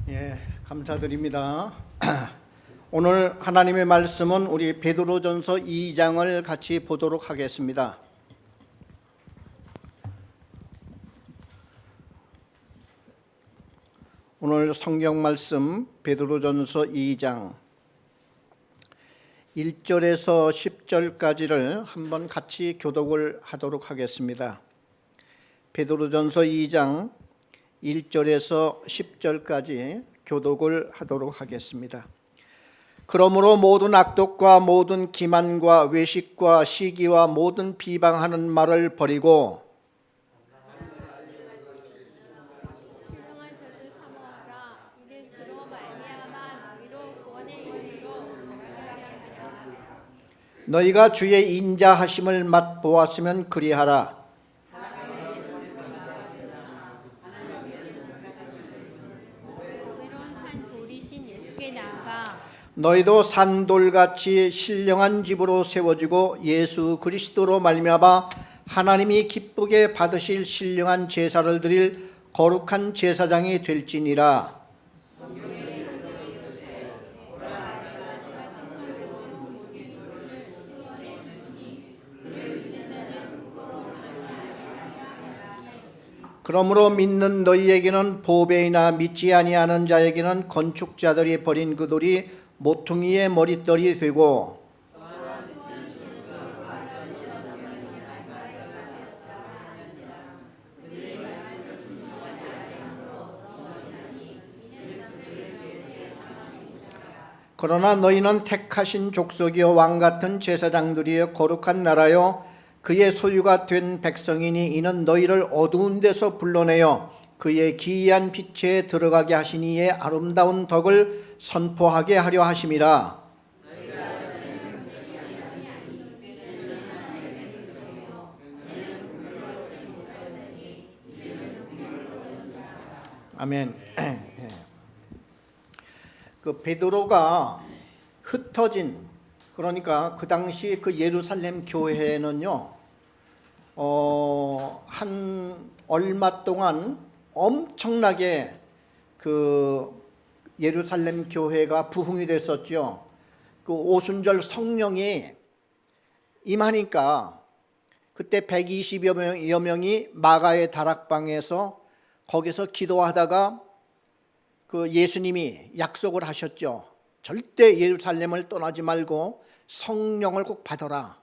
예, 감사드립니다. 오늘 하나님의 말씀은 우리 베드로전서 2장을 같이 보도록 하겠습니다. 오늘 성경 말씀 베드로전서 2장 1절에서 10절까지를 한번 같이 교독을 하도록 하겠습니다. 베드로전서 2장 1절에서 10절까지 교독을 하도록 하겠습니다. 그러므로 모든 악독과 모든 기만과 외식과 시기와 모든 비방하는 말을 버리고 너희가 주의 인자하심을 맛보았으면 그리하라. 너희도 산돌같이 신령한 집으로 세워지고 예수 그리스도로 말미암아 하나님이 기쁘게 받으실 신령한 제사를 드릴 거룩한 제사장이 될지니라. 그러므로 믿는 너희에게는 보배이나 믿지 아니하는 자에게는 건축자들이 버린 그 돌이 모퉁이의 머릿돌이 되고 그러나 너희는 택하신 족속이요 왕같은 제사장들이여 거룩한 나라요 그의 소유가 된 백성이니 이는 너희를 어두운 데서 불러내어 그의 기이한 빛에 들어가게 하시니 이의 아름다운 덕을 선포하게 하려 하심이라. 아멘. 그 베드로가 흩어진, 그러니까 그 당시 그 예루살렘 교회는요, 한 얼마 동안 엄청나게 그 예루살렘 교회가 부흥이 됐었죠. 그 오순절 성령이 임하니까 그때 120여 명이 마가의 다락방에서 거기서 기도하다가 그 예수님이 약속을 하셨죠. 절대 예루살렘을 떠나지 말고 성령을 꼭 받아라.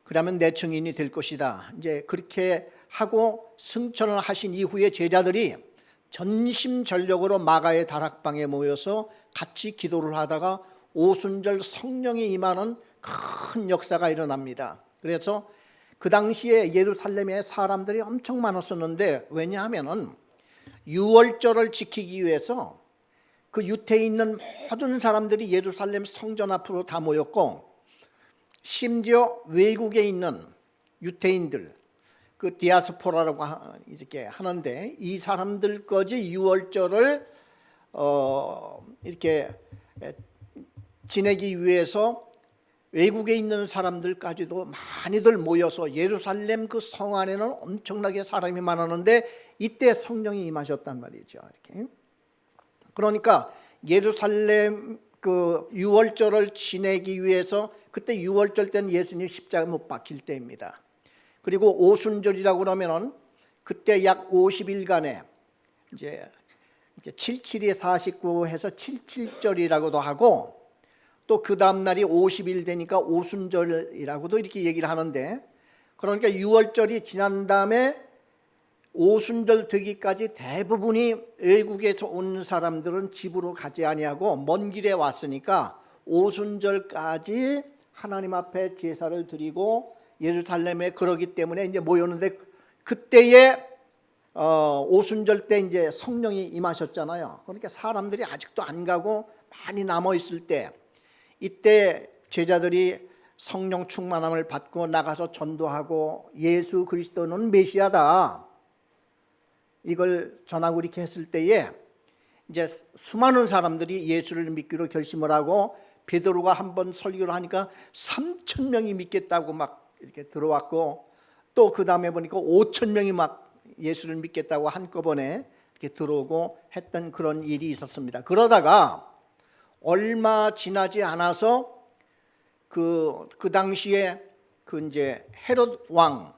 그러면 내 증인이 될 것이다. 이제 그렇게 하고 승천을 하신 이후에 제자들이 전심전력으로 마가의 다락방에 모여서 같이 기도를 하다가 오순절 성령이 임하는 큰 역사가 일어납니다. 그래서 그 당시에 예루살렘에 사람들이 엄청 많았었는데, 왜냐하면은 유월절을 지키기 위해서 그 유태에 있는 모든 사람들이 예루살렘 성전 앞으로 다 모였고, 심지어 외국에 있는 유태인들, 그 디아스포라라고 이렇게 하는데, 이 사람들까지 유월절을 이렇게 지내기 위해서 외국에 있는 사람들까지도 많이들 모여서 예루살렘 그 성 안에는 엄청나게 사람이 많았는데, 이때 성령이 임하셨단 말이죠. 이렇게. 그러니까 예루살렘 그 유월절을 지내기 위해서, 그때 유월절 때는 예수님 십자가에 못 박힐 때입니다. 그리고 오순절이라고 그러면은 그때 약 50일간에 이제 77이 49 해서 77절이라고도 하고, 또 그 다음 날이 50일 되니까 오순절이라고도 이렇게 얘기를 하는데, 그러니까 유월절이 지난 다음에 오순절 되기까지 대부분이 외국에서 온 사람들은 집으로 가지 아니하고 먼 길에 왔으니까 오순절까지 하나님 앞에 제사를 드리고 예루살렘에 그러기 때문에 이제 모였는데, 그때에 오순절 때 이제 성령이 임하셨잖아요. 그러니까 사람들이 아직도 안 가고 많이 남아 있을 때, 이때 제자들이 성령 충만함을 받고 나가서 전도하고 예수 그리스도는 메시아다, 이걸 전하고 이렇게 했을 때에 이제 수많은 사람들이 예수를 믿기로 결심을 하고, 베드로가 한번 설교를 하니까 3,000명이 믿겠다고 막 이렇게 들어왔고, 또 그 다음에 보니까 5,000명이 막 예수를 믿겠다고 한꺼번에 이렇게 들어오고 했던 그런 일이 있었습니다. 그러다가 얼마 지나지 않아서 그 당시에 그 이제 헤롯 왕,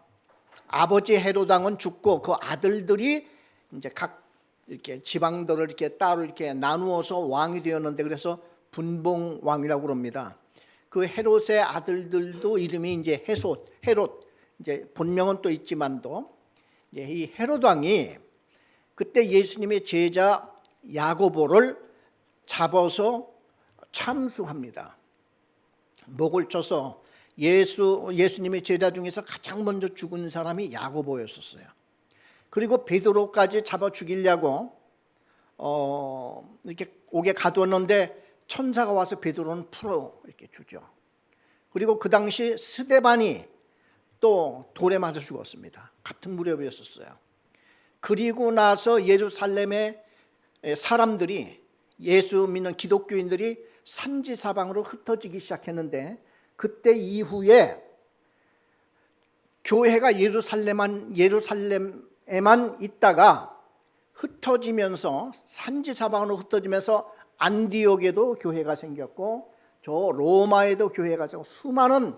아버지 헤롯 왕은 죽고 그 아들들이 이제 각 이렇게 지방들을 이렇게 따로 이렇게 나누어서 왕이 되었는데, 그래서 분봉 왕이라고 그럽니다. 그 헤롯의 아들들도 이름이 이제 헤롯, 이제 본명은 또 있지만도, 이 헤롯 왕이 그때 예수님의 제자 야고보를 잡아서 참수합니다. 목을 쳐서 예수님의 제자 중에서 가장 먼저 죽은 사람이 야고보였었어요. 그리고 베드로까지 잡아 죽이려고 이렇게 옥에 가두었는데 천사가 와서 베드로는 풀어 이렇게 주죠. 그리고 그 당시 스데반이 또 돌에 맞아 죽었습니다. 같은 무렵이었었어요. 그리고 나서 예루살렘의 사람들이, 예수 믿는 기독교인들이 산지사방으로 흩어지기 시작했는데, 그때 이후에 교회가 예루살렘에만 있다가 흩어지면서, 산지사방으로 흩어지면서 안디옥에도 교회가 생겼고, 저 로마에도 교회가 생겼고, 수많은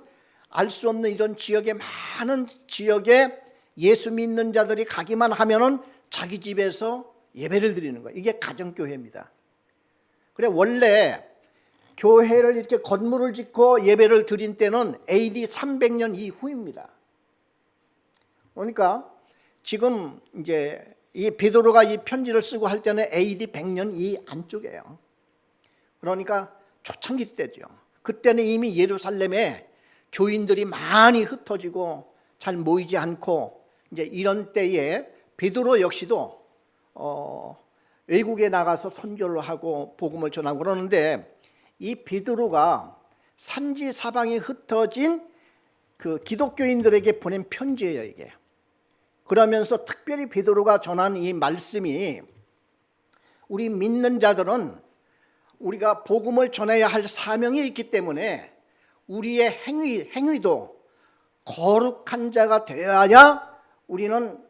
알 수 없는 이런 지역에, 많은 지역에 예수 믿는 자들이 가기만 하면은 자기 집에서 예배를 드리는 거예요. 이게 가정교회입니다. 그래, 원래 교회를 이렇게 건물을 짓고 예배를 드린 때는 AD 300년 이후입니다. 그러니까 지금 이제 이 베드로가 이 편지를 쓰고 할 때는 AD 100년 이 안쪽이에요. 그러니까 초창기 때죠. 그때는 이미 예루살렘에 교인들이 많이 흩어지고 잘 모이지 않고, 이제 이런 때에 베드로 역시도 외국에 나가서 선교를 하고 복음을 전하고 그러는데, 이 베드로가 산지 사방에 흩어진 그 기독교인들에게 보낸 편지예요, 이게. 그러면서 특별히 베드로가 전한 이 말씀이, 우리 믿는 자들은 우리가 복음을 전해야 할 사명이 있기 때문에 우리의 행위도 거룩한 자가 되어야 우리는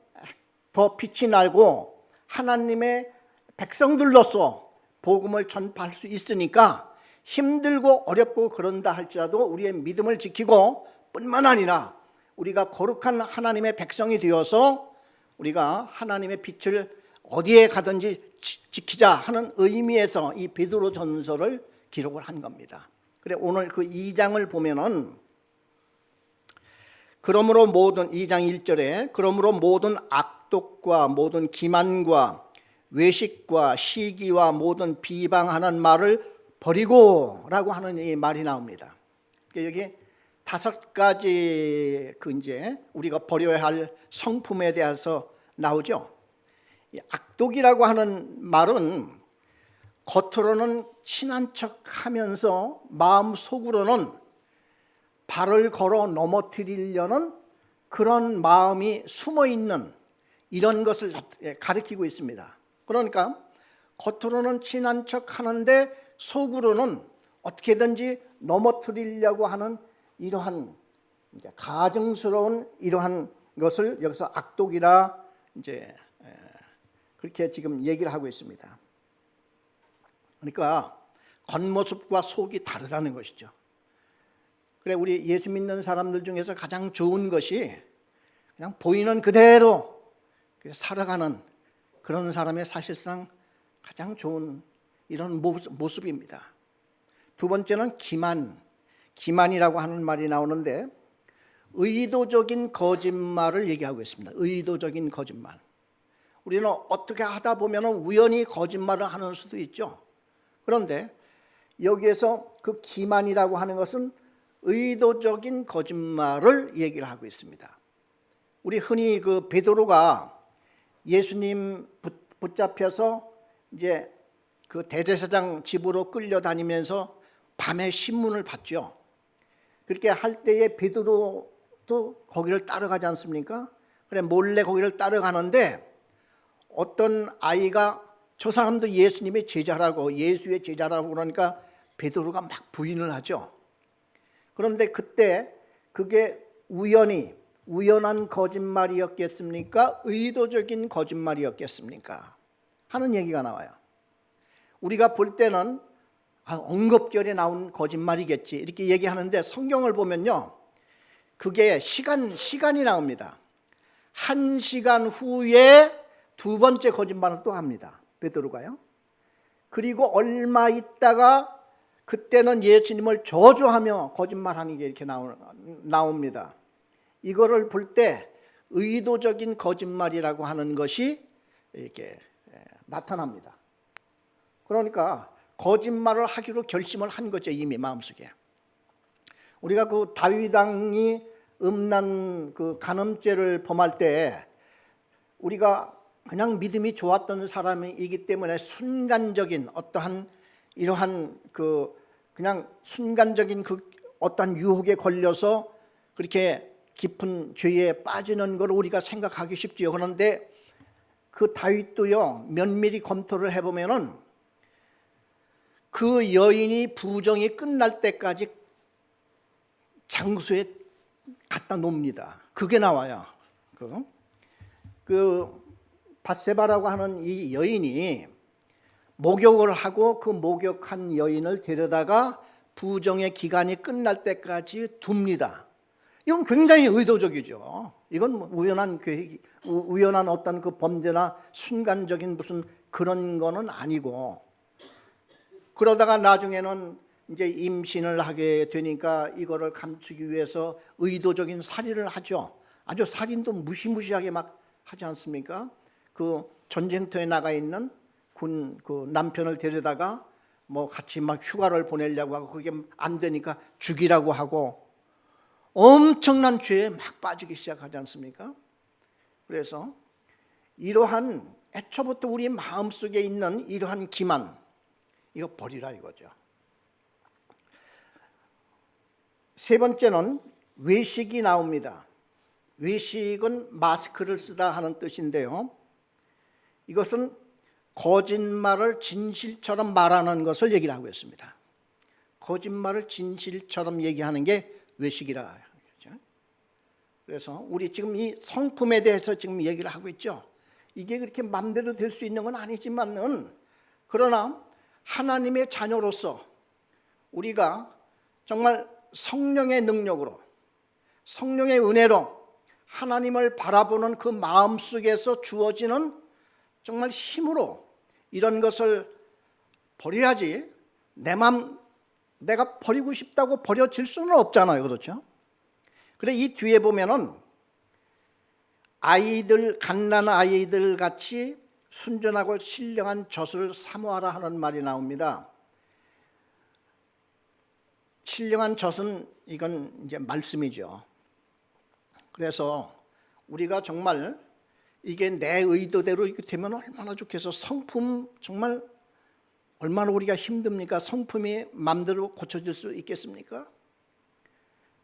더 빛이 나고 하나님의 백성들로서 복음을 전파할 수 있으니까, 힘들고 어렵고 그런다 할지라도 우리의 믿음을 지키고, 뿐만 아니라 우리가 거룩한 하나님의 백성이 되어서 우리가 하나님의 빛을 어디에 가든지 지키자 하는 의미에서 이 베드로 전서를 기록을 한 겁니다. 그래, 오늘 그 2장을 보면은, 그러므로 모든, 2장 1절에 그러므로 모든 악독과 모든 기만과 외식과 시기와 모든 비방하는 말을 버리고 라고 하는 이 말이 나옵니다. 여기 5가지 그 이제 우리가 버려야 할 성품에 대해서 나오죠. 이 악독이라고 하는 말은 겉으로는 친한 척 하면서 마음 속으로는 발을 걸어 넘어뜨리려는 그런 마음이 숨어 있는, 이런 것을 가리키고 있습니다. 그러니까 겉으로는 친한 척 하는데 속으로는 어떻게든지 넘어뜨리려고 하는 이러한 이제 가증스러운 이러한 것을 여기서 악독이라 이제 그렇게 지금 얘기를 하고 있습니다. 그러니까 겉모습과 속이 다르다는 것이죠. 그래, 우리 예수 믿는 사람들 중에서 가장 좋은 것이 그냥 보이는 그대로 살아가는 그런 사람의 사실상 가장 좋은 이런 모습입니다. 두 번째는 기만이라고 하는 말이 나오는데, 의도적인 거짓말을 얘기하고 있습니다. 의도적인 거짓말. 우리는 어떻게 하다 보면 우연히 거짓말을 하는 수도 있죠. 그런데 여기에서 그 기만이라고 하는 것은 의도적인 거짓말을 얘기를 하고 있습니다. 우리 흔히 그 베드로가 예수님 붙잡혀서 이제 그 대제사장 집으로 끌려다니면서 밤에 신문을 봤죠. 그렇게 할 때에 베드로도 거기를 따라가지 않습니까? 그래, 몰래 거기를 따라가는데 어떤 아이가 저 사람도 예수님의 제자라고, 예수의 제자라고 그러니까 베드로가 막 부인을 하죠. 그런데 그때 그게 우연한 거짓말이었겠습니까? 의도적인 거짓말이었겠습니까? 하는 얘기가 나와요. 우리가 볼 때는 언급결에 나온 거짓말이겠지 이렇게 얘기하는데 성경을 보면요, 그게 시간이 나옵니다. 1시간 후에 두 번째 거짓말을 또 합니다, 베드로가요. 그리고 얼마 있다가 그때는 예수님을 저주하며 거짓말하는 게 이렇게 나옵니다. 이거를 볼 때 의도적인 거짓말이라고 하는 것이 이렇게 나타납니다. 그러니까 거짓말을 하기로 결심을 한 거죠, 이미 마음속에. 우리가 그 다윗 왕이 음란 그 간음죄를 범할 때 우리가 그냥 믿음이 좋았던 사람이기 때문에 순간적인 어떠한 이러한 그냥 순간적인 그 어떠한 유혹에 걸려서 그렇게 깊은 죄에 빠지는 걸 우리가 생각하기 쉽지요. 그런데 그 다윗도요, 면밀히 검토를 해보면은 그 여인이 부정이 끝날 때까지 장소에 갖다 놓습니다. 그게 나와요. 그 밧세바라고 하는 이 여인이 목욕을 하고 그 목욕한 여인을 데려다가 부정의 기간이 끝날 때까지 둡니다. 이건 굉장히 의도적이죠. 이건 우연한 계획, 우연한 어떤 그 범죄나 순간적인 무슨 그런 거는 아니고, 그러다가 나중에는 이제 임신을 하게 되니까 이거를 감추기 위해서 의도적인 살인을 하죠. 아주 살인도 무시무시하게 막 하지 않습니까? 그 전쟁터에 나가 있는 군 그 남편을 데려다가 뭐 같이 막 휴가를 보내려고 하고 그게 안 되니까 죽이라고 하고 엄청난 죄에 막 빠지기 시작하지 않습니까? 그래서 이러한 애초부터 우리 마음속에 있는 이러한 기만, 이거 버리라 이거죠. 세 번째는 외식이 나옵니다. 외식은 마스크를 쓰다 하는 뜻인데요, 이것은 거짓말을 진실처럼 말하는 것을 얘기를 하고 있습니다. 거짓말을 진실처럼 얘기하는 게 외식이라. 그래서 우리 지금 이 성품에 대해서 지금 얘기를 하고 있죠. 이게 그렇게 마음대로 될 수 있는 건 아니지만은, 그러나 하나님의 자녀로서 우리가 정말 성령의 능력으로, 성령의 은혜로 하나님을 바라보는 그 마음 속에서 주어지는 정말 힘으로 이런 것을 버려야지, 내 맘 내가 버리고 싶다고 버려질 수는 없잖아요. 그렇죠? 그래, 이 뒤에 보면은 아이들, 갓난 아이들 같이 순전하고 신령한 젖을 사모하라 하는 말이 나옵니다. 신령한 젖은 이건 이제 말씀이죠. 그래서 우리가 정말 이게 내 의도대로 이렇게 되면 얼마나 좋겠어. 성품 정말 얼마나 우리가 힘듭니까? 성품이 마음대로 고쳐질 수 있겠습니까?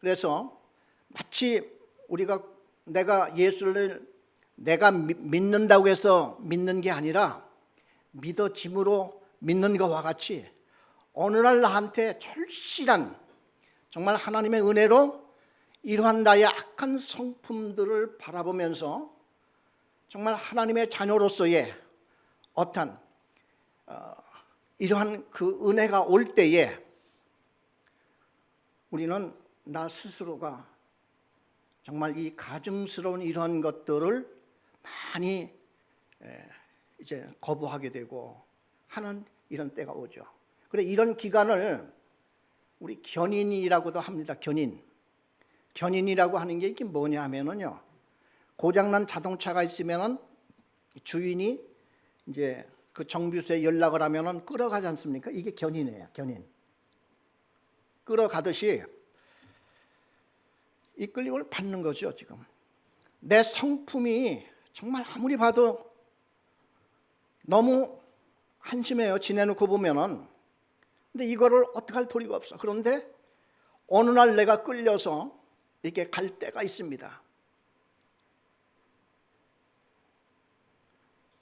그래서 마치 우리가 내가 예수를 내가 믿는다고 해서 믿는 게 아니라 믿어짐으로 믿는 것과 같이 어느 날 나한테 절실한 정말 하나님의 은혜로 이러한 나의 악한 성품들을 바라보면서 정말 하나님의 자녀로서의 어떤 이러한 그 은혜가 올 때에 우리는 나 스스로가 정말 이 가증스러운 이런 것들을 많이 이제 거부하게 되고 하는 이런 때가 오죠. 그래, 이런 기간을 우리 견인이라고도 합니다. 견인이라고 하는 게 이게 뭐냐 하면은요, 고장난 자동차가 있으면은 주인이 이제 그 정비소에 연락을 하면은 끌어가지 않습니까? 이게 견인이에요. 견인. 끌어가듯이 이끌림을 받는 거죠. 지금 내 성품이 정말 아무리 봐도 너무 한심해요. 지내놓고 보면은. 근데 이거를 어떻게 할 도리가 없어. 그런데 어느 날 내가 끌려서 이렇게 갈 때가 있습니다.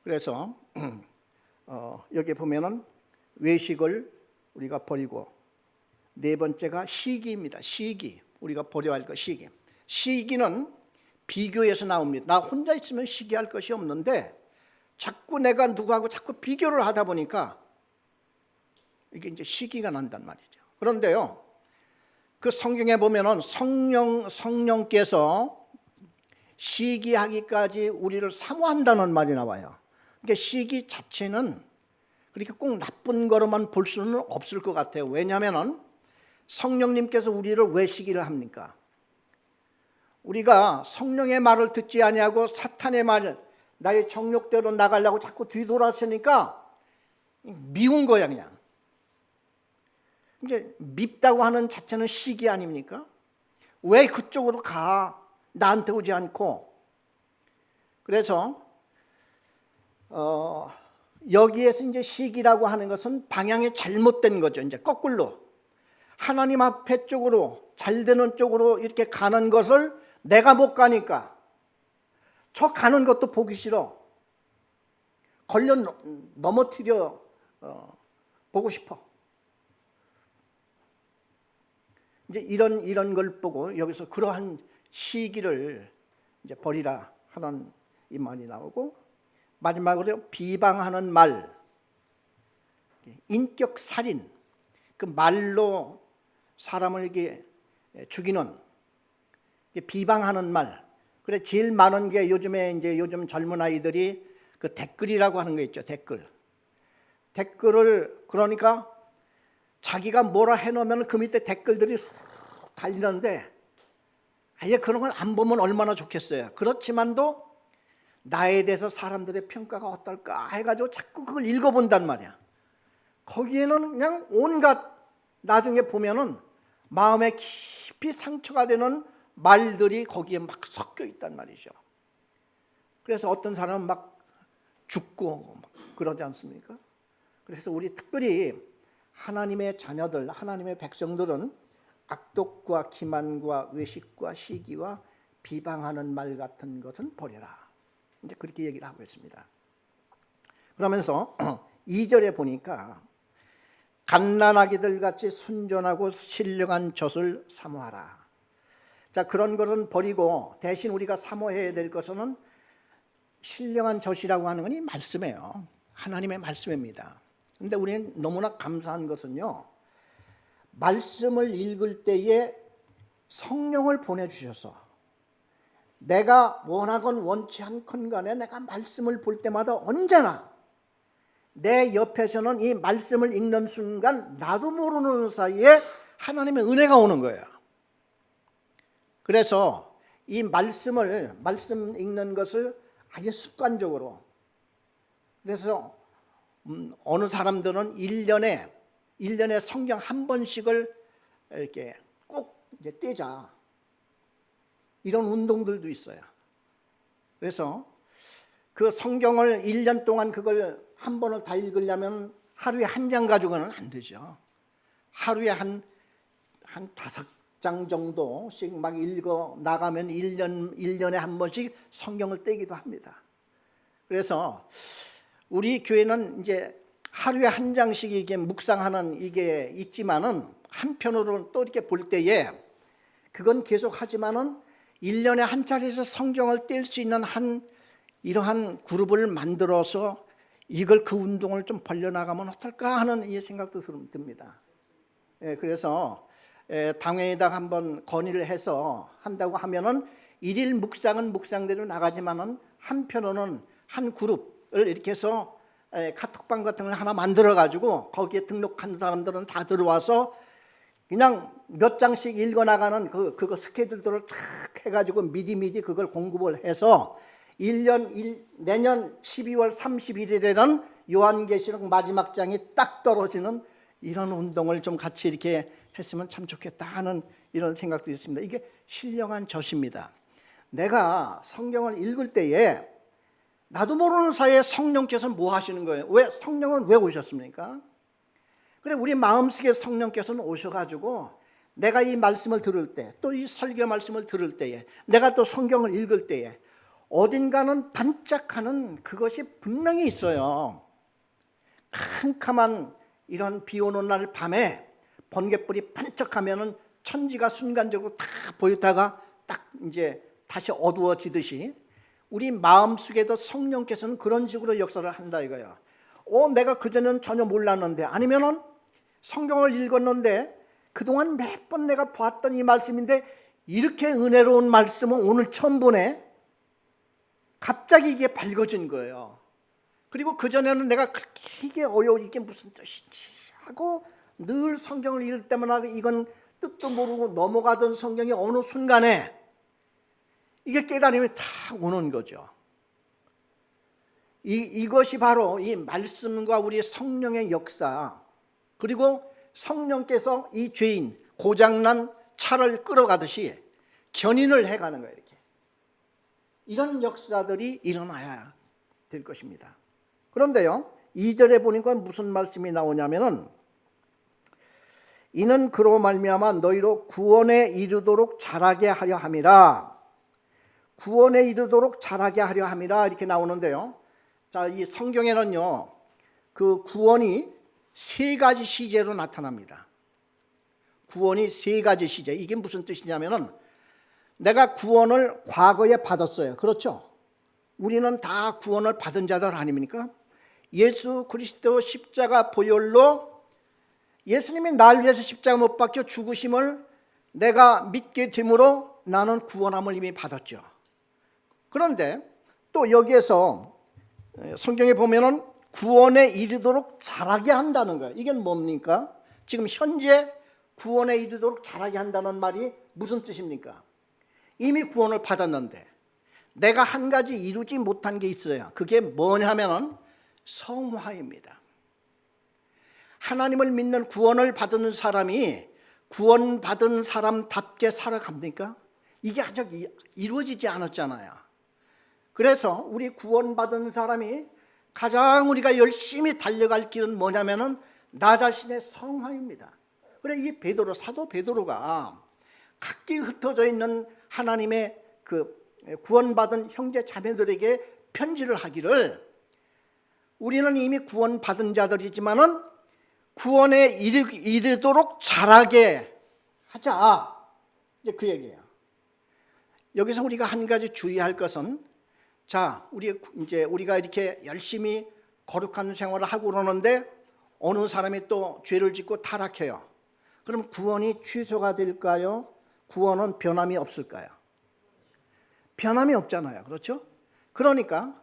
그래서 여기 보면은 외식을 우리가 버리고, 네 번째가 시기입니다. 시기. 우리가 버려야 할 것, 시기. 시기는 비교에서 나옵니다. 나 혼자 있으면 시기할 것이 없는데 자꾸 내가 누구하고 자꾸 비교를 하다 보니까 이게 이제 시기가 난단 말이죠. 그런데요, 그 성경에 보면은 성령께서 시기하기까지 우리를 사모한다는 말이 나와요. 그러니까 시기 자체는 그렇게 꼭 나쁜 거로만 볼 수는 없을 것 같아요. 왜냐하면 성령님께서 우리를 왜 시기를 합니까? 우리가 성령의 말을 듣지 아니하고 사탄의 말, 나의 정욕대로 나가려고 자꾸 뒤돌아서니까 미운 거야 그냥. 이제 밉다고 하는 자체는 시기 아닙니까? 왜 그쪽으로 가? 나한테 오지 않고. 그래서 여기에서 이제 시기라고 하는 것은 방향이 잘못된 거죠. 이제 거꾸로 하나님 앞에 쪽으로 잘 되는 쪽으로 이렇게 가는 것을 내가 못 가니까 저 가는 것도 보기 싫어. 걸려 넘어뜨려 보고 싶어. 이제 이런 걸 보고 여기서 그러한 시기를 이제 버리라 하는 이 말이 나오고, 마지막으로 비방하는 말, 인격 살인, 그 말로 사람을 이렇게 죽이는 비방하는 말. 그래 제일 많은 게 요즘 젊은 아이들이 그 댓글이라고 하는 거 있죠. 댓글을 그러니까 자기가 뭐라 해놓으면 그 밑에 댓글들이 쑥 달리는데 아예 그런 걸 안 보면 얼마나 좋겠어요. 그렇지만도 나에 대해서 사람들의 평가가 어떨까 해가지고 자꾸 그걸 읽어본단 말이야. 거기에는 그냥 온갖, 나중에 보면은 마음에 깊이 상처가 되는 말들이 거기에 막 섞여 있단 말이죠. 그래서 어떤 사람은 막 죽고 막 그러지 않습니까? 그래서 우리 특별히 하나님의 자녀들, 하나님의 백성들은 악독과 기만과 외식과 시기와 비방하는 말 같은 것은 버려라. 이제 그렇게 얘기를 하고 있습니다. 그러면서 2절에 보니까 갓난아기들 같이 순전하고 신령한 젖을 사모하라. 자, 그런 것은 버리고 대신 우리가 사모해야 될 것은 신령한 젖이라고 하는 건 이 말씀이에요. 하나님의 말씀입니다. 그런데 우리는 너무나 감사한 것은요, 말씀을 읽을 때에 성령을 보내주셔서 내가 원하건 원치 않건 간에 내가 말씀을 볼 때마다 언제나 내 옆에서는 이 말씀을 읽는 순간 나도 모르는 사이에 하나님의 은혜가 오는 거예요. 그래서 이 말씀 읽는 것을 아예 습관적으로, 그래서 어느 사람들은 1년에 성경 한 번씩을 이렇게 꼭 이제 떼자, 이런 운동들도 있어요. 그래서 그 성경을 1년 동안 그걸 한 번을 다 읽으려면 하루에 한 장 가지고는 안 되죠. 하루에 한 5장 정도씩 막 읽어 나가면 1년에 한 번씩 성경을 떼기도 합니다. 그래서 우리 교회는 이제 하루에 한 장씩 이게 묵상하는 이게 있지만은 한편으로는 또 이렇게 볼 때에 그건 계속 하지만은 1년에 한 차례에서 성경을 뗄 수 있는 이러한 그룹을 만들어서 이걸 그 운동을 좀 벌려나가면 어떨까 하는 이 생각도 듭니다. 그래서 당회에다가 한번 건의를 해서 한다고 하면은 1일 묵상은 묵상대로 나가지만은 한편으로는 한 그룹을 이렇게 해서 카톡방 같은 걸 하나 만들어 가지고 거기에 등록한 사람들은 다 들어와서 그냥 몇 장씩 읽어 나가는 그거 스케줄들을 탁 해가지고 미리 그걸 공급을 해서 내년 12월 31일에는 요한계시록 마지막 장이 딱 떨어지는 이런 운동을 좀 같이 이렇게 했으면 참 좋겠다 하는 이런 생각도 있습니다. 이게 신령한 젖입니다. 내가 성경을 읽을 때에 나도 모르는 사이에 성령께서 뭐 하시는 거예요? 성령은 왜 오셨습니까? 그래, 우리 마음속에 성령께서는 오셔가지고 내가 이 말씀을 들을 때, 또 이 설교 말씀을 들을 때에, 내가 또 성경을 읽을 때에 어딘가는 반짝하는 그것이 분명히 있어요. 캄캄한 이런 비 오는 날 밤에 번갯불이 반짝하면은 천지가 순간적으로 다 보였다가 딱 이제 다시 어두워지듯이 우리 마음속에도 성령께서는 그런 식으로 역사를 한다 이거야. 내가 그전에는 전혀 몰랐는데, 아니면은 성경을 읽었는데 그동안 몇 번 내가 봤던 이 말씀인데 이렇게 은혜로운 말씀은 오늘 처음 보네. 갑자기 이게 밝아진 거예요. 그리고 그전에는 내가 그렇게 이게 어려워, 이게 무슨 뜻이지 하고 늘 성경을 읽을 때마다 이건 뜻도 모르고 넘어가던 성경이 어느 순간에 이게 깨달음이 다 오는 거죠. 이것이 바로 이 말씀과 우리 성령의 역사, 그리고 성령께서 이 죄인, 고장난 차를 끌어가듯이 견인을 해가는 거예요. 이렇게 이런 역사들이 일어나야 될 것입니다. 그런데요, 2절에 보니까 무슨 말씀이 나오냐면은, 이는 그로 말미암아 너희로 구원에 이르도록 자라게 하려 함이라. 구원에 이르도록 자라게 하려 함이라 이렇게 나오는데요. 자, 이 성경에는요, 그 구원이 세 가지 시제로 나타납니다. 구원이 세 가지 시제. 이게 무슨 뜻이냐면은, 내가 구원을 과거에 받았어요. 그렇죠? 우리는 다 구원을 받은 자들 아닙니까? 예수 그리스도 십자가 보혈로 예수님이 날 위해서 십자가 못 박혀 죽으심을 내가 믿게 됨으로 나는 구원함을 이미 받았죠. 그런데 또 여기에서 성경에 보면은 구원에 이르도록 자라게 한다는 거예요. 이게 뭡니까? 지금 현재 구원에 이르도록 자라게 한다는 말이 무슨 뜻입니까? 이미 구원을 받았는데 내가 한 가지 이루지 못한 게 있어요. 그게 뭐냐면은 성화입니다. 하나님을 믿는 구원을 받은 사람이 구원받은 사람답게 살아갑니까? 이게 아직 이루어지지 않았잖아요. 그래서 우리 구원받은 사람이 가장 우리가 열심히 달려갈 길은 뭐냐면은 나 자신의 성화입니다. 그래, 이 베드로, 사도 베드로가 각기 흩어져 있는 하나님의 그 구원받은 형제 자매들에게 편지를 하기를, 우리는 이미 구원받은 자들이지만은 구원에 이르도록 자라게 하자, 이제 그 얘기예요. 여기서 우리가 한 가지 주의할 것은, 자, 우리가 이렇게 열심히 거룩한 생활을 하고 그러는데 어느 사람이 또 죄를 짓고 타락해요. 그럼 구원이 취소가 될까요? 구원은 변함이 없을까요? 변함이 없잖아요. 그렇죠? 그러니까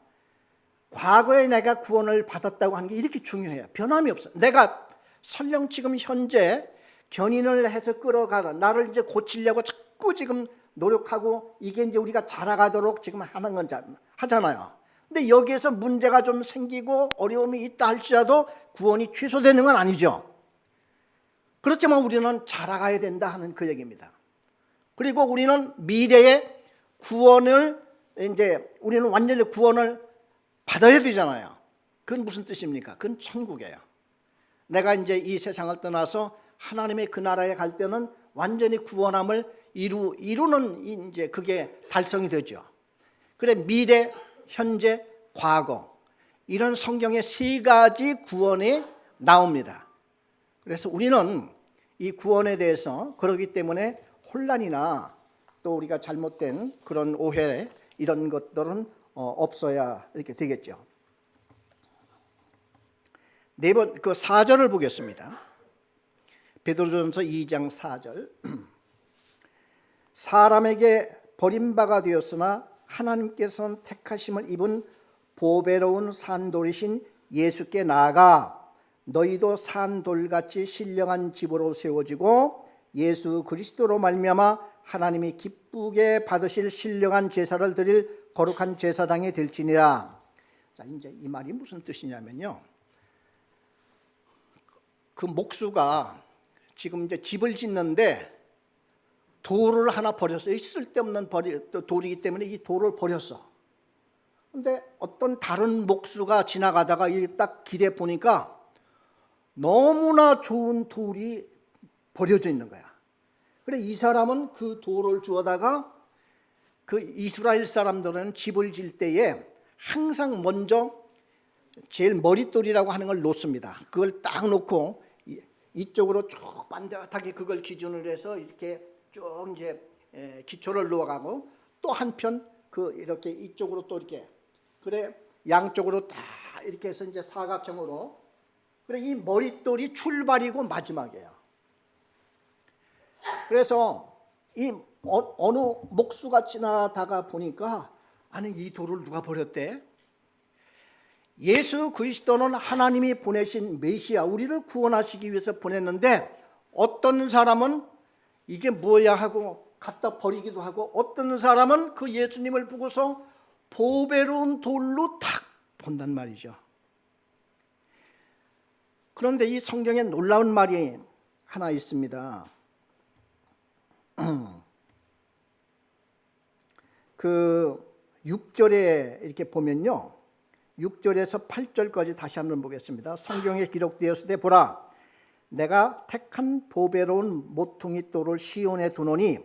과거에 내가 구원을 받았다고 하는 게 이렇게 중요해요. 변함이 없어요. 내가 설령 지금 현재 견인을 해서 끌어가다 나를 이제 고치려고 자꾸 지금 노력하고 이게 이제 우리가 자라가도록 지금 하는 건 하잖아요. 근데 여기에서 문제가 좀 생기고 어려움이 있다 할지라도 구원이 취소되는 건 아니죠. 그렇지만 우리는 자라가야 된다 하는 그 얘기입니다. 그리고 우리는 미래의 구원을 이제 우리는 완전히 구원을 받아야 되잖아요. 그건 무슨 뜻입니까? 그건 천국이에요. 내가 이제 이 세상을 떠나서 하나님의 그 나라에 갈 때는 완전히 구원함을 이루는 이제 그게 달성이 되죠. 그래, 미래, 현재, 과거, 이런 성경의 세 가지 구원이 나옵니다. 그래서 우리는 이 구원에 대해서 그러기 때문에 혼란이나 또 우리가 잘못된 그런 오해, 이런 것들은 없어야 이렇게 되겠죠. 네 번, 그 4절을 보겠습니다. 베드로전서 2장 4절. 사람에게 버림바가 되었으나 하나님께서는 택하심을 입은 보배로운 산돌이신 예수께 나아가 너희도 산돌같이 신령한 집으로 세워지고 예수 그리스도로 말미암아 하나님이 기쁘게 받으실 신령한 제사를 드릴 거룩한 제사장이 될지니라. 자, 이제 이 말이 무슨 뜻이냐면요, 그 목수가 지금 이제 집을 짓는데 돌을 하나 버렸어요. 쓸데없는 돌이기 때문에 이 돌을 버렸어. 근데 어떤 다른 목수가 지나가다가 딱 길에 보니까 너무나 좋은 돌이 버려져 있는 거야. 그래, 이 사람은 그 돌을 주워다가 그 이스라엘 사람들은 집을 질 때에 항상 먼저 제일 머릿돌이라고 하는 걸 놓습니다. 그걸 딱 놓고 이쪽으로 쭉 반듯하게 그걸 기준으로 해서 이렇게 쭉 이제 기초를 놓아가고 또 한편 그 이렇게 이쪽으로 또 이렇게 그래 양쪽으로 다 이렇게 해서 이제 사각형으로 그래 이 머릿돌이 출발이고 마지막이에요. 그래서 이 어느 목수가 지나다가 보니까 아니 이 돌을 누가 버렸대? 예수 그리스도는 하나님이 보내신 메시아 우리를 구원하시기 위해서 보냈는데 어떤 사람은 이게 뭐야 하고 갖다 버리기도 하고 어떤 사람은 그 예수님을 보고서 보배로운 돌로 탁 본단 말이죠. 그런데 이 성경에 놀라운 말이 하나 있습니다. 그 6절에 이렇게 보면요. 6절에서 8절까지 다시 한번 보겠습니다. 성경에 기록되었을 때 보라 내가 택한 보배로운 모퉁이 돌을 시온에 두노니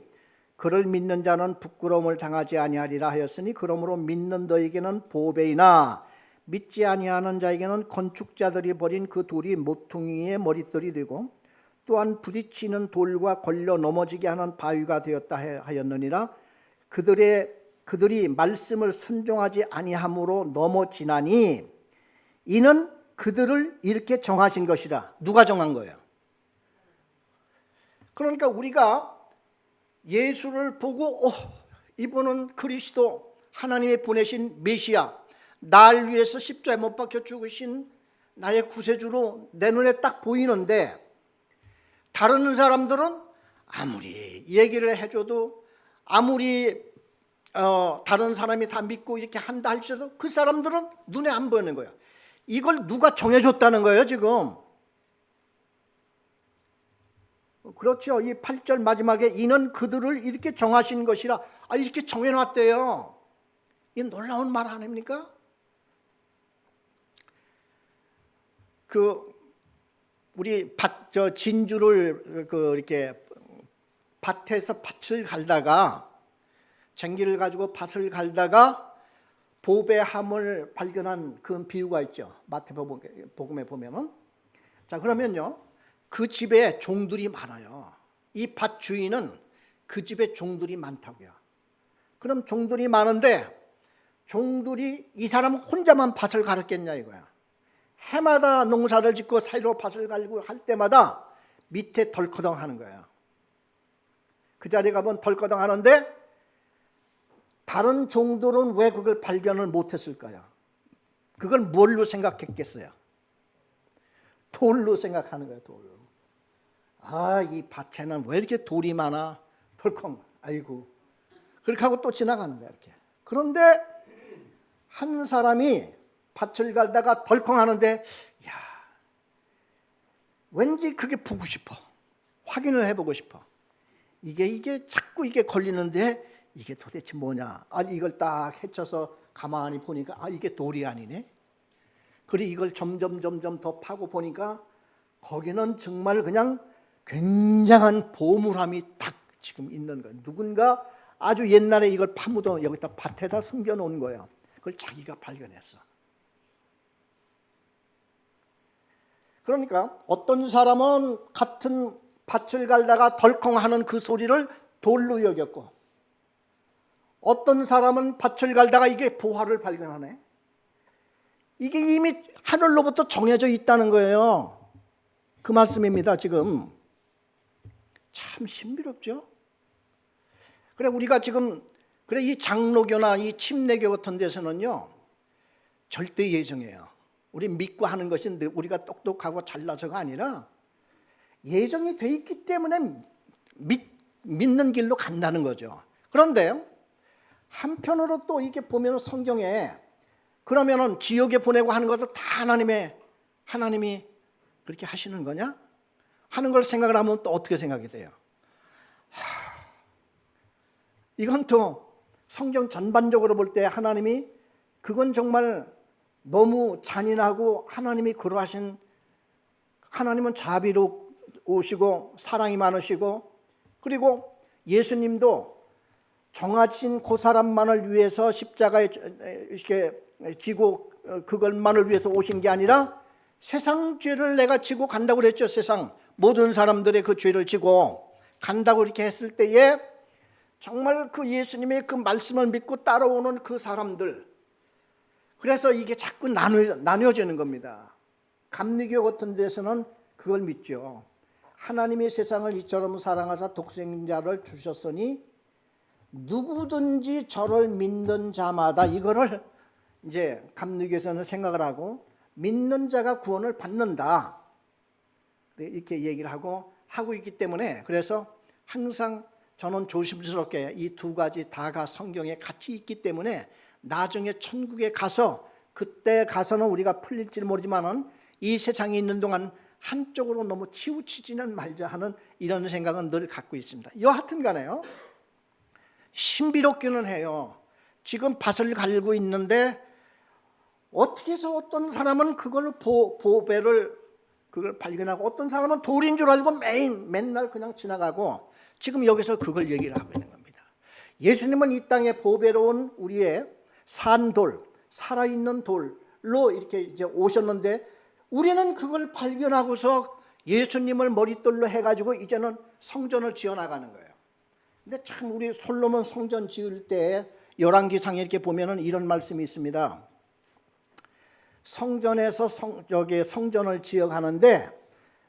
그를 믿는 자는 부끄러움을 당하지 아니하리라 하였으니 그러므로 믿는 너에게는 보배이나 믿지 아니하는 자에게는 건축자들이 버린 그 돌이 모퉁이의 머릿돌이 되고 또한 부딪히는 돌과 걸려 넘어지게 하는 바위가 되었다 하였느니라. 그들이 말씀을 순종하지 아니함으로 넘어지나니 이는 그들을 이렇게 정하신 것이라. 누가 정한 거예요? 그러니까 우리가 예수를 보고 이분은 그리스도 하나님이 보내신 메시아 날 위해서 십자가에 못 박혀 죽으신 나의 구세주로 내 눈에 딱 보이는데 다른 사람들은 아무리 얘기를 해줘도 아무리 다른 사람이 다 믿고 이렇게 한다 할지라도 그 사람들은 눈에 안 보이는 거예요. 이걸 누가 정해줬다는 거예요 지금. 그렇죠. 이 8절 마지막에 이는 그들을 이렇게 정하신 것이라. 이렇게 정해놨대요. 이 놀라운 말 아닙니까? 우리 진주를 이렇게 밭에서 밭을 갈다가 쟁기를 가지고 밭을 갈다가 보배함을 발견한 그 비유가 있죠. 마태복음에 보면은. 자 그러면요. 그 집에 종들이 많아요. 이 밭 주인은 그 집에 종들이 많다고요. 그럼 종들이 많은데 종들이 이 사람 혼자만 밭을 갈았겠냐 이거야. 해마다 농사를 짓고 새로 밭을 갈고 할 때마다 밑에 덜커덩 하는 거예요. 그 자리에 가면 덜커덩 하는데 다른 종들은 왜 그걸 발견을 못했을까요? 그걸 뭘로 생각했겠어요? 돌로 생각하는 거예요. 돌로. 이 밭에는 왜 이렇게 돌이 많아? 덜컹. 아이고. 그렇게 하고 또 지나가는 거야 이렇게. 그런데 한 사람이 밭을 갈다가 덜컹 하는데 왠지 그게 보고 싶어. 확인을 해보고 싶어. 이게 자꾸 이게 걸리는데 이게 도대체 뭐냐? 이걸 딱 헤쳐서 가만히 보니까 이게 돌이 아니네. 그리고 이걸 점점 더 파고 보니까 거기는 정말 그냥 굉장한 보물함이 딱 지금 있는 거예요. 누군가 아주 옛날에 이걸 파묻어 여기다 밭에다 숨겨놓은 거예요. 그걸 자기가 발견했어. 그러니까 어떤 사람은 같은 밭을 갈다가 덜컹하는 그 소리를 돌로 여겼고 어떤 사람은 밭을 갈다가 이게 보화를 발견하네. 이게 이미 하늘로부터 정해져 있다는 거예요. 그 말씀입니다. 지금 참 신비롭죠. 그래 우리가 지금 이 장로교나 이 침례교 같은 데서는요 절대 예정이에요. 우리 믿고 하는 것이 우리가 똑똑하고 잘나서가 아니라 예정이 돼 있기 때문에 믿는 길로 간다는 거죠. 그런데 한편으로 또 이렇게 보면 성경에 그러면은 지옥에 보내고 하는 것도 다 하나님이 그렇게 하시는 거냐? 하는 걸 생각을 하면 또 어떻게 생각이 돼요? 이건 또 성경 전반적으로 볼 때 하나님이 그건 정말 너무 잔인하고 하나님이 그러하신 하나님은 자비로우시고 사랑이 많으시고 그리고 예수님도 정하신 그 사람만을 위해서 십자가에 이렇게 지고 그것만을 위해서 오신 게 아니라 세상 죄를 내가 지고 간다고 그랬죠. 세상 모든 사람들의 그 죄를 지고 간다고 이렇게 했을 때에 정말 그 예수님의 그 말씀을 믿고 따라오는 그 사람들, 그래서 이게 자꾸 나뉘어지는 겁니다. 감리교 같은 데서는 그걸 믿죠. 하나님이 세상을 이처럼 사랑하사 독생자를 주셨으니 누구든지 저를 믿는 자마다, 이거를 이제 감리교에서는 생각을 하고 믿는 자가 구원을 받는다, 이렇게 얘기를 하고 있기 때문에, 그래서 항상 저는 조심스럽게 이 두 가지 다가 성경에 같이 있기 때문에 나중에 천국에 가서, 그때 가서는 우리가 풀릴지 모르지만은 이 세상에 있는 동안 한쪽으로 너무 치우치지는 말자 하는 이런 생각은 늘 갖고 있습니다. 여하튼 간에요, 신비롭기는 해요. 지금 밭을 갈고 있는데 어떻게 해서 어떤 사람은 그걸 보배를 그걸 발견하고, 어떤 사람은 돌인 줄 알고 맨날 그냥 지나가고, 지금 여기서 그걸 얘기를 하고 있는 겁니다. 예수님은 이 땅에 보배로 온 우리의 산돌, 살아있는 돌로 이렇게 이제 오셨는데, 우리는 그걸 발견하고서 예수님을 머릿돌로 해가지고 이제는 성전을 지어나가는 거예요. 근데 참 우리 솔로몬 성전 지을 때 열왕기상에 이렇게 보면은 이런 말씀이 있습니다. 성전에서 성전을 지어가는데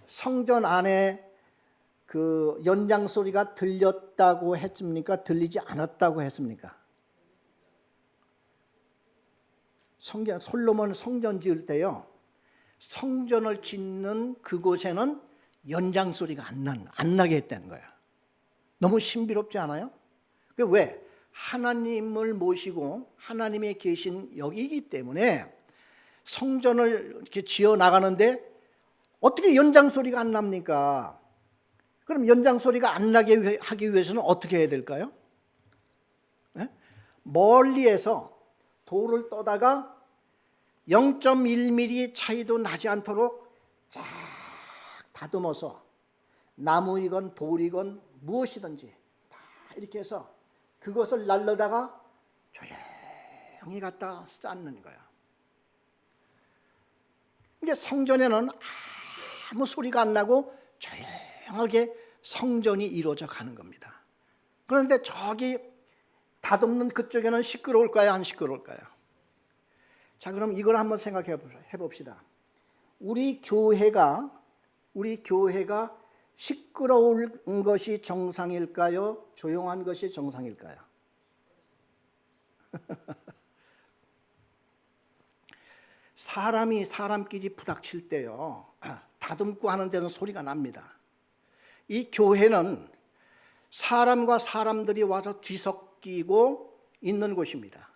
성전 안에 그 연장 소리가 들렸다고 했습니까? 들리지 않았다고 했습니까? 솔로몬 성전 지을 때요, 성전을 짓는 그곳에는 연장 소리가 안 나게 했다는 거야. 너무 신비롭지 않아요? 왜? 하나님을 모시고 하나님의 계신 여기이기 때문에 성전을 이렇게 지어 나가는데 어떻게 연장 소리가 안 납니까? 그럼 연장 소리가 안 나게 하기 위해서는 어떻게 해야 될까요? 네? 멀리에서 돌을 떠다가 0.1mm 차이도 나지 않도록 쫙 다듬어서, 나무이건 돌이건 무엇이든지 다 이렇게 해서 그것을 날르다가 조용히 갖다 쌓는 거야. 이게 성전에는 아무 소리가 안 나고 조용하게 성전이 이루어져 가는 겁니다. 그런데 저기 다듬는 그쪽에는 시끄러울까요? 안 시끄러울까요? 자, 그럼 이걸 한번 생각해 봅시다. 우리 교회가 시끄러운 것이 정상일까요? 조용한 것이 정상일까요? 사람이 사람끼리 부닥칠 때요, 다듬고 하는 데는 소리가 납니다. 이 교회는 사람과 사람들이 와서 뒤섞이고 있는 곳입니다.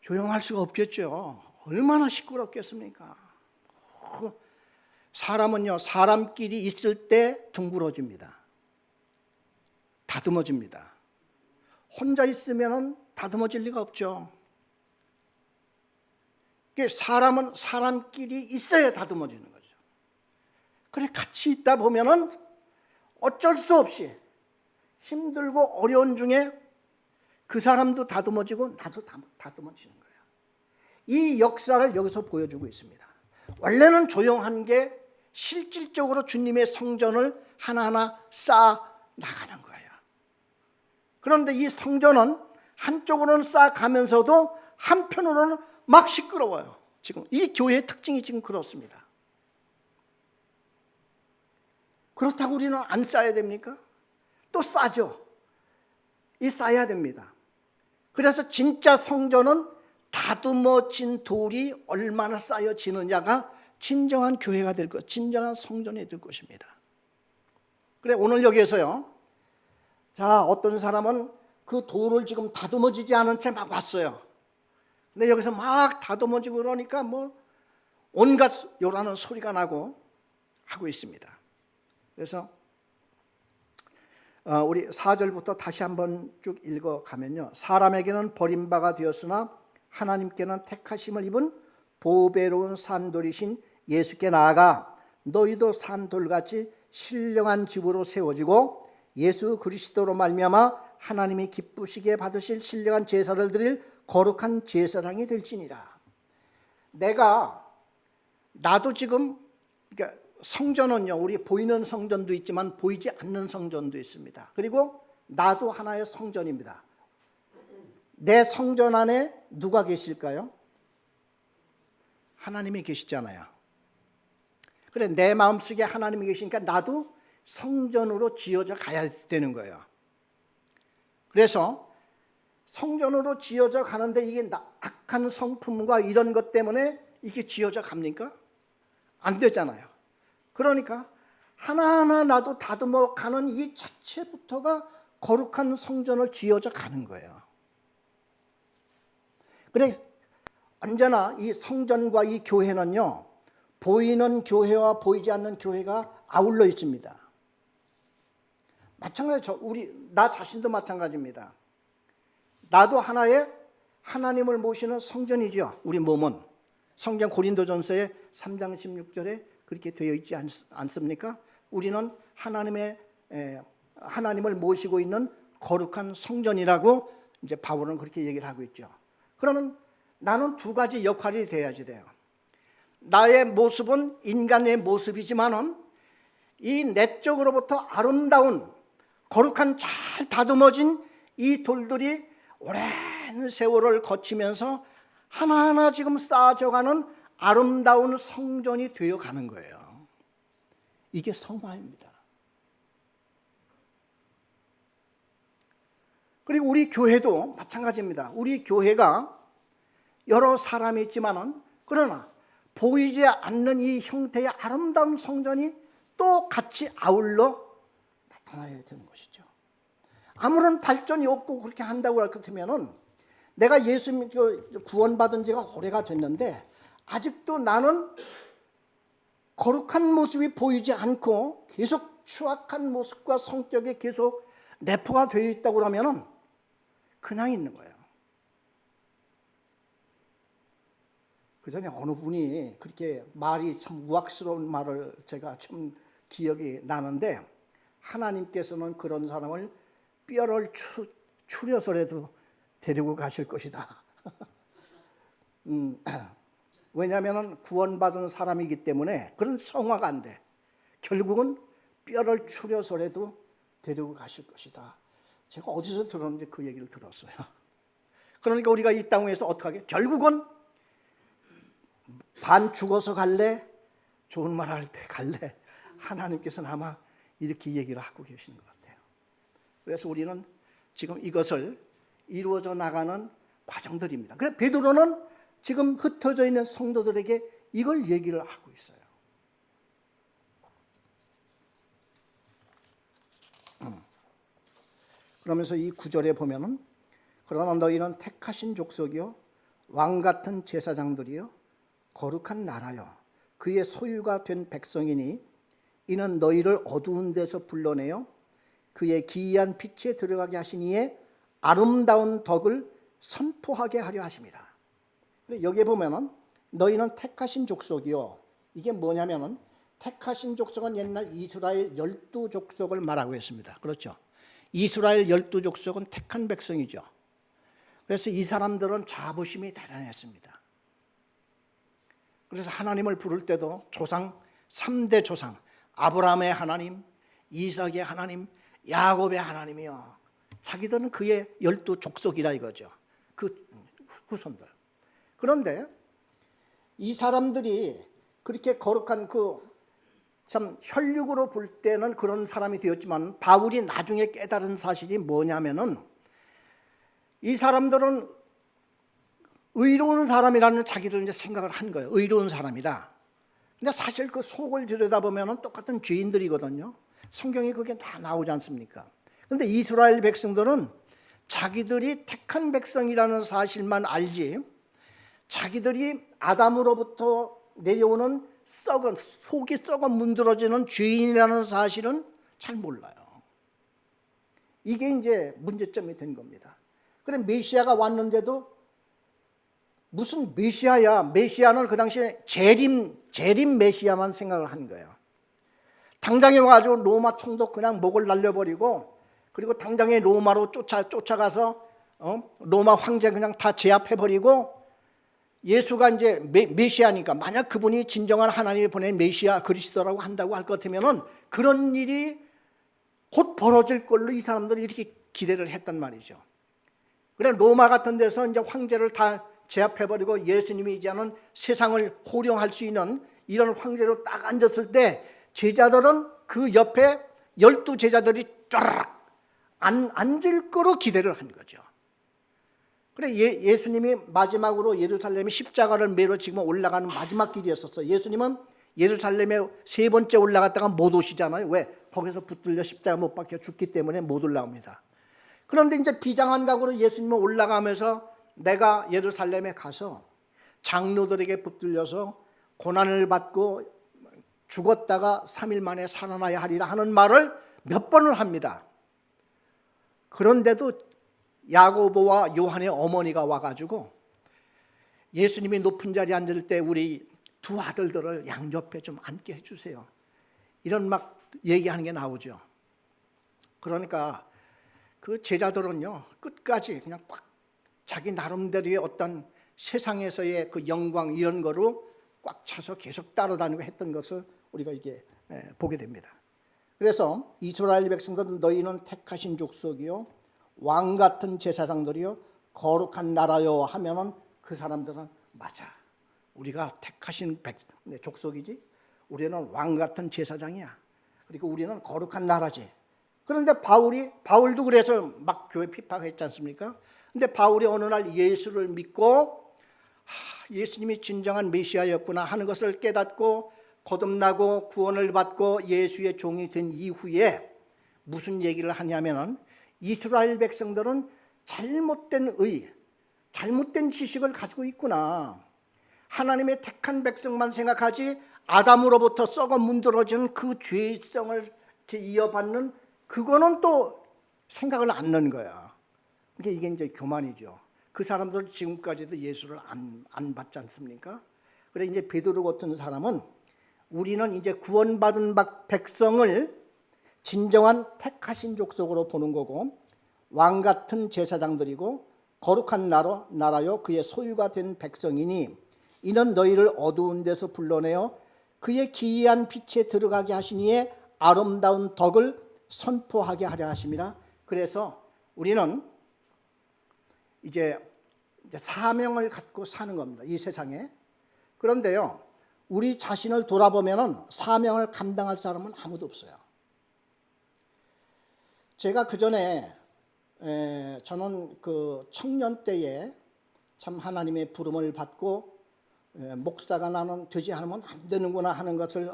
조용할 수가 없겠죠. 얼마나 시끄럽겠습니까? 사람은요, 사람끼리 있을 때 둥그러집니다. 다듬어집니다. 혼자 있으면 다듬어질 리가 없죠. 사람은 사람끼리 있어야 다듬어지는 거죠. 그래, 같이 있다 보면은 어쩔 수 없이 힘들고 어려운 중에 그 사람도 다듬어지고 나도 다듬어지는 거예요. 이 역사를 여기서 보여주고 있습니다. 원래는 조용한 게 실질적으로 주님의 성전을 하나하나 쌓아 나가는 거예요. 그런데 이 성전은 한쪽으로는 쌓아가면서도 한편으로는 막 시끄러워요. 지금 이 교회의 특징이 지금 그렇습니다. 그렇다고 우리는 안 쌓아야 됩니까? 또 싸죠. 이 쌓아야 됩니다. 그래서 진짜 성전은 다듬어진 돌이 얼마나 쌓여지느냐가 진정한 교회가 될 것, 진정한 성전이 될 것입니다. 그래, 오늘 여기에서요, 자, 어떤 사람은 그 돌을 지금 다듬어지지 않은 채 막 왔어요. 근데 여기서 막 다듬어지고 그러니까 뭐 온갖 요라는 소리가 나고 하고 있습니다. 그래서 우리 4절부터 다시 한번 쭉 읽어가면요, 사람에게는 버림바가 되었으나 하나님께는 택하심을 입은 보배로운 산돌이신 예수께 나아가 너희도 산돌같이 신령한 집으로 세워지고 예수 그리스도로 말미암아 하나님이 기쁘시게 받으실 신령한 제사를 드릴 거룩한 제사장이 될지니라. 나도 지금, 그러니까 성전은요, 우리 보이는 성전도 있지만 보이지 않는 성전도 있습니다. 그리고 나도 하나의 성전입니다. 내 성전 안에 누가 계실까요? 하나님이 계시잖아요. 그래, 내 마음속에 하나님이 계시니까 나도 성전으로 지어져 가야 되는 거예요. 그래서 성전으로 지어져 가는데 이게 악한 성품과 이런 것 때문에 이게 지어져 갑니까? 안 되잖아요. 그러니까 하나하나 나도 다듬어 가는 이 자체부터가 거룩한 성전을 지어져 가는 거예요. 그래, 언제나 이 성전과 이 교회는요, 보이는 교회와 보이지 않는 교회가 아울러 있습니다. 마찬가지죠. 나 자신도 마찬가지입니다. 나도 하나의 하나님을 모시는 성전이죠. 우리 몸은 성경 고린도전서의 3장 16절에 그렇게 되어 있지 않습니까? 우리는 하나님을 모시고 있는 거룩한 성전이라고 이제 바울은 그렇게 얘기를 하고 있죠. 그러면 나는 두 가지 역할이 돼야지 돼요. 나의 모습은 인간의 모습이지만은 이 내적으로부터 아름다운 거룩한 잘 다듬어진 이 돌들이 오랜 세월을 거치면서 하나하나 지금 쌓아져가는 아름다운 성전이 되어가는 거예요. 이게 성화입니다. 그리고 우리 교회도 마찬가지입니다. 우리 교회가 여러 사람이 있지만은 그러나 보이지 않는 이 형태의 아름다운 성전이 또 같이 아울러 나타나야 되는 것이죠. 아무런 발전이 없고 그렇게 한다고 할 것 같으면은 내가 예수 구원받은 지가 오래가 됐는데 아직도 나는 거룩한 모습이 보이지 않고 계속 추악한 모습과 성격이 계속 내포가 되어 있다고 하면은 그냥 있는 거예요. 그 전에 어느 분이 그렇게 말이 참 우악스러운 말을 제가 참 기억이 나는데, 하나님께서는 그런 사람을 뼈를 추려서라도 데리고 가실 것이다. 왜냐하면 구원받은 사람이기 때문에 그런 성화가 안 돼. 결국은 뼈를 추려서라도 데리고 가실 것이다. 제가 어디서 들었는지 그 얘기를 들었어요. 그러니까 우리가 이 땅에서 어떻게 하게? 결국은 반 죽어서 갈래? 좋은 말 할 때 갈래? 하나님께서는 아마 이렇게 얘기를 하고 계시는 것 같아요. 그래서 우리는 지금 이것을 이루어져 나가는 과정들입니다. 그래서 베드로는 지금 흩어져 있는 성도들에게 이걸 얘기를 하고 있어요. 그러면서 이 9절에 보면은 그러나 너희는 택하신 족속이요 왕 같은 제사장들이요 거룩한 나라요 그의 소유가 된 백성이니 이는 너희를 어두운 데서 불러내어 그의 기이한 빛에 들어가게 하신 이의 아름다운 덕을 선포하게 하려 하심이라. 여기에 보면은 너희는 택하신 족속이요, 이게 뭐냐면은 택하신 족속은 옛날 이스라엘 12족속을 말하고 있습니다. 그렇죠? 이스라엘 12족속은 택한 백성이죠. 그래서 이 사람들은 자부심이 대단했습니다. 그래서 하나님을 부를 때도 조상 3대 조상 아브라함의 하나님, 이삭의 하나님, 야곱의 하나님이요, 자기들은 그의 12족속이라 이거죠. 그 후손들. 그런데 이 사람들이 그렇게 거룩한 참 혈육으로 볼 때는 그런 사람이 되었지만 바울이 나중에 깨달은 사실이 뭐냐면은 이 사람들은 의로운 사람이라는 자기들 이제 생각을 한 거예요. 의로운 사람이다. 근데 사실 그 속을 들여다보면은 똑같은 죄인들이거든요. 성경에 그게 다 나오지 않습니까? 근데 이스라엘 백성들은 자기들이 택한 백성이라는 사실만 알지 자기들이 아담으로부터 내려오는 속이 썩어 문드러지는 죄인이라는 사실은 잘 몰라요. 이게 이제 문제점이 된 겁니다. 그래 메시아가 왔는데도 무슨 메시아야? 메시아는 그 당시에 재림 메시아만 생각을 한 거예요. 당장에 와가지고 로마 총독 그냥 목을 날려버리고 그리고 당장에 로마로 쫓아가서 로마 황제 그냥 다 제압해버리고 예수가 이제 메시아니까 만약 그분이 진정한 하나님이 보낸 메시아 그리스도라고 한다고 할 것 같으면은 그런 일이 곧 벌어질 걸로 이 사람들이 이렇게 기대를 했단 말이죠. 그래 로마 같은 데서 이제 황제를 다 제압해버리고 예수님이 이제는 세상을 호령할 수 있는 이런 황제로 딱 앉았을 때 제자들은 그 옆에 12 제자들이 쫙 앉을 거로 기대를 한 거죠. 그래 예수님이 마지막으로 예루살렘에 십자가를 매러 지금 올라가는 마지막 길이었었어요. 예수님은 예루살렘에 3번째 올라갔다가 못 오시잖아요. 왜? 거기서 붙들려 십자가 못 박혀 죽기 때문에 못 올라옵니다. 그런데 이제 비장한 각오로 예수님은 올라가면서 내가 예루살렘에 가서 장로들에게 붙들려서 고난을 받고 죽었다가 3일 만에 살아나야 하리라 하는 말을 몇 번을 합니다. 그런데도 야고보와 요한의 어머니가 와가지고 예수님이 높은 자리에 앉을 때 우리 2 아들들을 양옆에 좀 앉게 해주세요. 이런 막 얘기하는 게 나오죠. 그러니까 그 제자들은요 끝까지 그냥 꽉 자기 나름대로의 어떤 세상에서의 그 영광 이런 거로 꽉 차서 계속 따라다니고 했던 것을 우리가 이게 보게 됩니다. 그래서 이스라엘 백성들은 너희는 택하신 족속이요 왕 같은 제사장들이요 거룩한 나라요 하면은 그 사람들은 맞아. 우리가 택하신 족속이지. 우리는 왕 같은 제사장이야. 그리고 우리는 거룩한 나라지. 그런데 바울도 그래서 막 교회 핍박했지 않습니까? 근데 바울이 어느 날 예수를 믿고 예수님이 진정한 메시아였구나 하는 것을 깨닫고 거듭나고 구원을 받고 예수의 종이 된 이후에 무슨 얘기를 하냐면은 이스라엘 백성들은 잘못된 잘못된 지식을 가지고 있구나. 하나님의 택한 백성만 생각하지 아담으로부터 썩어 문드러진 그 죄성을 이어받는 그거는 또 생각을 안 넣는 거야. 이게 이제 교만이죠. 그 사람들은 지금까지도 예수를 안 받지 않습니까? 그래 이제 베드로 같은 사람은 우리는 이제 구원받은 백성을 진정한 택하신 족속으로 보는 거고 왕 같은 제사장들이고 거룩한 나라요 그의 소유가 된 백성이니 이는 너희를 어두운 데서 불러내어 그의 기이한 빛에 들어가게 하시니에 아름다운 덕을 선포하게 하려 하심이라. 그래서 우리는 이제 사명을 갖고 사는 겁니다. 이 세상에. 그런데요 우리 자신을 돌아보면 사명을 감당할 사람은 아무도 없어요. 제가 그전에 저는 그 청년 때에 참 하나님의 부름을 받고 목사가 나는 되지 않으면 안 되는구나 하는 것을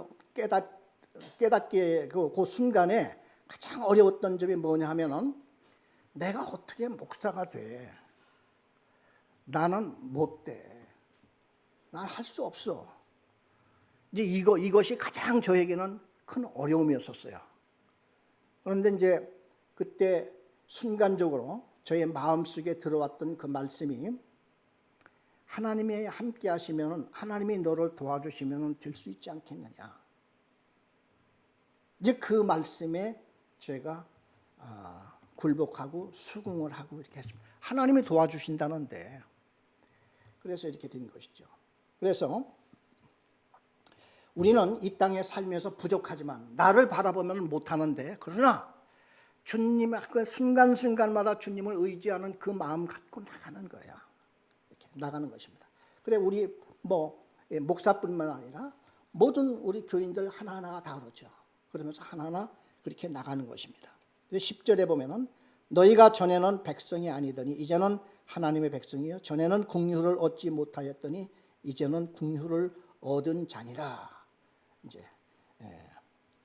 깨닫게 그 순간에 가장 어려웠던 점이 뭐냐 하면은 내가 어떻게 목사가 돼? 나는 못 돼. 난 할 수 없어. 이제 이것이 가장 저에게는 큰 어려움이었었어요. 그런데 이제 그때 순간적으로 저의 마음속에 들어왔던 그 말씀이 하나님이 함께 하시면 하나님이 너를 도와주시면 될 수 있지 않겠느냐. 이제 그 말씀에 제가 굴복하고 수긍을 하고 이렇게 했습니다. 하나님이 도와주신다는데 그래서 이렇게 된 것이죠. 그래서 우리는 이 땅에 살면서 부족하지만 나를 바라보면 못하는데 그러나 주님의 그 순간순간마다 주님을 의지하는 그 마음 갖고 나가는 거야. 이렇게 나가는 것입니다. 그래 우리 목사뿐만 아니라 모든 우리 교인들 하나하나가 다 그렇죠. 그러면서 하나하나 그렇게 나가는 것입니다. 10절에 보면은 너희가 전에는 백성이 아니더니 이제는 하나님의 백성이요 전에는 긍휼을 얻지 못하였더니 이제는 긍휼을 얻은 자니라. 이제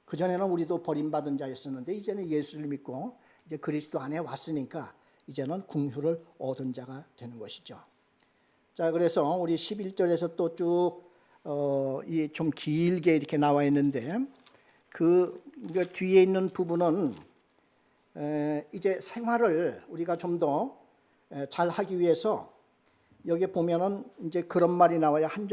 그 전에는 우리도 버림받은 자였었는데 이제는 예수를 믿고 이제 그리스도 안에 왔으니까 이제는 긍휼을 얻은 자가 되는 것이죠. 자, 그래서 우리 11절에서 또 쭉 좀 길게 이렇게 나와 있는데 그 뒤에 있는 부분은 이제 생활을 우리가 좀 더 잘 하기 위해서 여기 보면은 이제 그런 말이 나와요. 한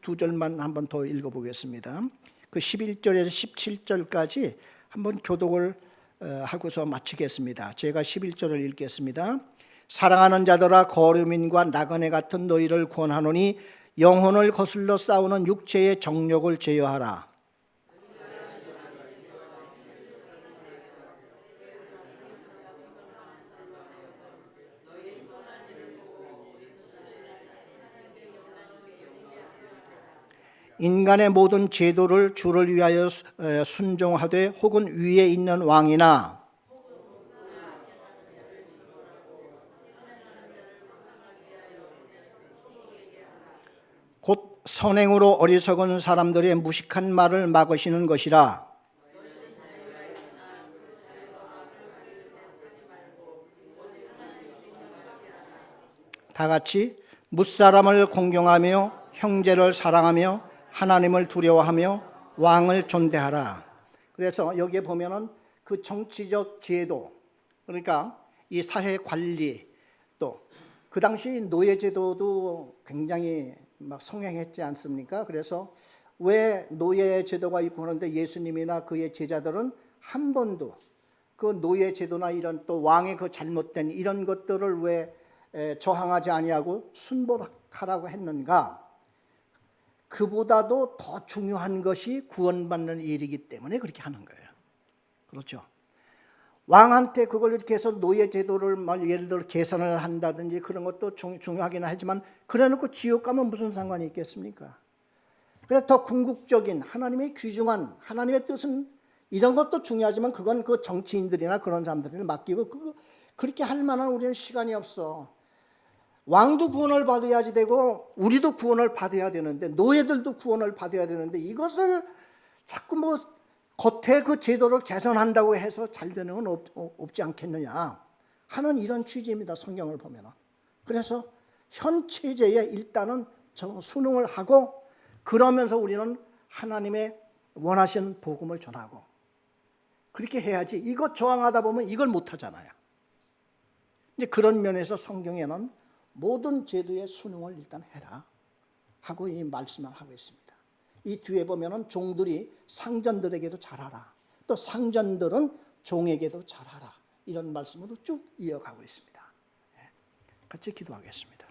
두 절만 한번 더 읽어보겠습니다. 그 11절에서 17절까지 한번 교독을 하고서 마치겠습니다. 제가 11절을 읽겠습니다. 사랑하는 자들아 거류민과 나그네 같은 너희를 권하노니 영혼을 거슬러 싸우는 육체의 정욕을 제어하라. 인간의 모든 제도를 주를 위하여 순종하되 혹은 위에 있는 왕이나 곧 선행으로 어리석은 사람들의 무식한 말을 막으시는 것이라. 다 같이 무사람을 공경하며 형제를 사랑하며 하나님을 두려워하며 왕을 존대하라. 그래서 여기에 보면은 그 정치적 제도, 그러니까 이 사회 관리, 또 그 당시 노예 제도도 굉장히 막 성행했지 않습니까? 그래서 왜 노예 제도가 있고 그런데 예수님이나 그의 제자들은 한 번도 그 노예 제도나 이런 또 왕의 그 잘못된 이런 것들을 왜 저항하지 아니하고 순복하라고 했는가? 그보다도 더 중요한 것이 구원받는 일이기 때문에 그렇게 하는 거예요. 그렇죠? 왕한테 그걸 이렇게 해서 노예 제도를 예를 들어 개선을 한다든지 그런 것도 중요하긴 하지만 그래놓고 지옥 가면 무슨 상관이 있겠습니까? 그래서 더 궁극적인 하나님의 귀중한 하나님의 뜻은 이런 것도 중요하지만 그건 그 정치인들이나 그런 사람들한테 맡기고 그렇게 할 만한 우리는 시간이 없어. 왕도 구원을 받아야지 되고 우리도 구원을 받아야 되는데 노예들도 구원을 받아야 되는데 이것을 자꾸 뭐 겉에 그 제도를 개선한다고 해서 잘 되는 건 없지 않겠느냐 하는 이런 취지입니다. 성경을 보면. 그래서 현 체제에 일단은 순응을 하고 그러면서 우리는 하나님의 원하시는 복음을 전하고 그렇게 해야지 이거 저항하다 보면 이걸 못하잖아요. 이제 그런 면에서 성경에는 모든 제도의 순응을 일단 해라 하고 이 말씀을 하고 있습니다. 이 뒤에 보면은 종들이 상전들에게도 잘하라. 또 상전들은 종에게도 잘하라. 이런 말씀으로 쭉 이어가고 있습니다. 같이 기도하겠습니다.